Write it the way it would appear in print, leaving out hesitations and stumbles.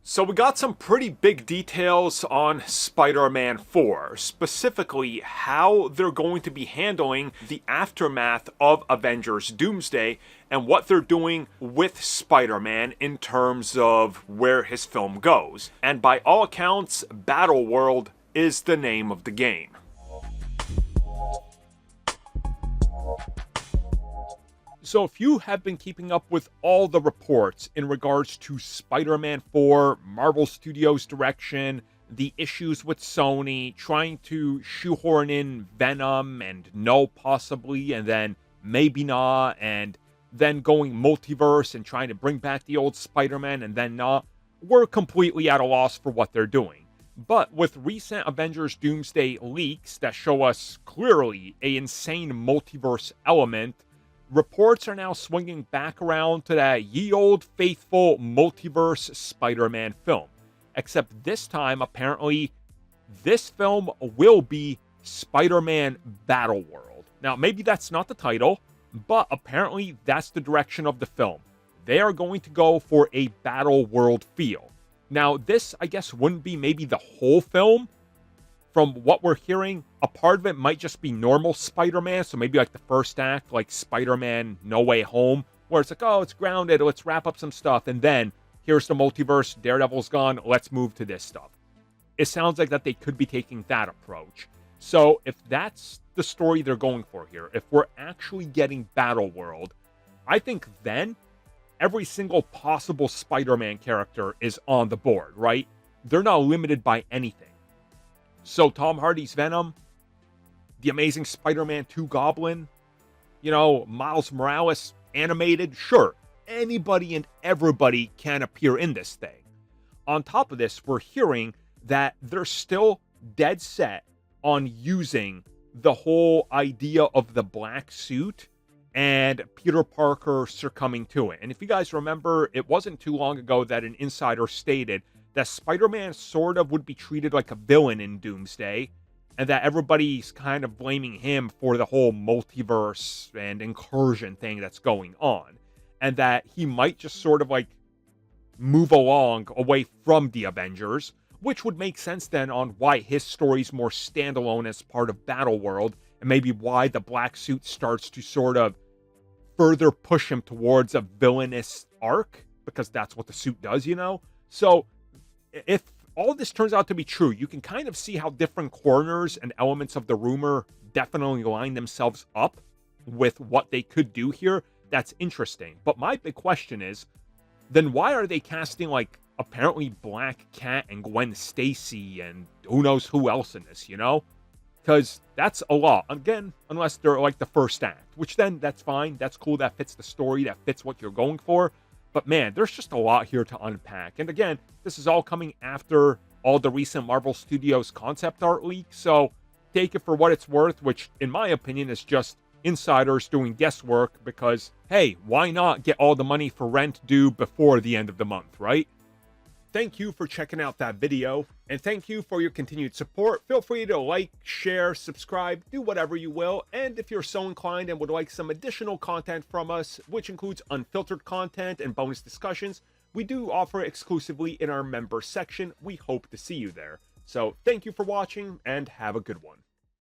So we got some pretty big details on Spider-Man 4, specifically how they're going to be handling the aftermath of Avengers Doomsday and what they're doing with Spider-Man in terms of where his film goes. And by all accounts, Battleworld is the name of the game. So if you have been keeping up with all the reports in regards to Spider-Man 4, Marvel Studios' direction, the issues with Sony, trying to shoehorn in Venom and no possibly, and then maybe not, and then going multiverse and trying to bring back the old Spider-Man and then not, we're completely at a loss for what they're doing. But with recent Avengers Doomsday leaks that show us clearly an insane multiverse element, reports are now swinging back around to that ye old faithful multiverse Spider-Man film. Except this time, apparently, this film will be Spider-Man Battleworld. Now, maybe that's not the title, but apparently that's the direction of the film. They are going to go for a Battleworld feel. Now, this, I guess, wouldn't be maybe the whole film. From what we're hearing, a part of it might just be normal Spider-Man, so maybe like the first act, like Spider-Man No Way Home, where it's like, oh, it's grounded, let's wrap up some stuff, and then here's the multiverse, Daredevil's gone, let's move to this stuff. It sounds like that they could be taking that approach. So if that's the story they're going for here, if we're actually getting Battleworld, I think then every single possible Spider-Man character is on the board, right? They're not limited by anything. So Tom Hardy's Venom, the Amazing Spider-Man 2 Goblin, Miles Morales animated, sure, anybody and everybody can appear in this thing. On top of this, we're hearing that they're still dead set on using the whole idea of the black suit and Peter Parker succumbing to it. And if you guys remember, it wasn't too long ago that an insider stated that Spider-Man sort of would be treated like a villain in Doomsday, and that everybody's kind of blaming him for the whole multiverse and incursion thing that's going on, and that he might just sort of like move along away from the Avengers, which would make sense then on why his story's more standalone as part of Battleworld, and maybe why the black suit starts to sort of further push him towards a villainous arc, because that's what the suit does, So if all this turns out to be true, you can kind of see how different corners and elements of the rumor definitely line themselves up with what they could do here. That's interesting. But my big question is, then why are they casting, like, apparently Black Cat and Gwen Stacy and who knows who else in this, Because that's a lot. Again, unless they're like the first act, which then that's fine. That's cool. That fits the story. That fits what you're going for. But man, there's just a lot here to unpack. And again, this is all coming after all the recent Marvel Studios concept art leaks. So take it for what it's worth, which in my opinion is just insiders doing guesswork because, hey, why not get all the money for rent due before the end of the month, right? Thank you for checking out that video, and thank you for your continued support. Feel free to like, share, subscribe, do whatever you will, and if you're so inclined and would like some additional content from us, which includes unfiltered content and bonus discussions, we do offer exclusively in our member section. We hope to see you there. So thank you for watching, and have a good one.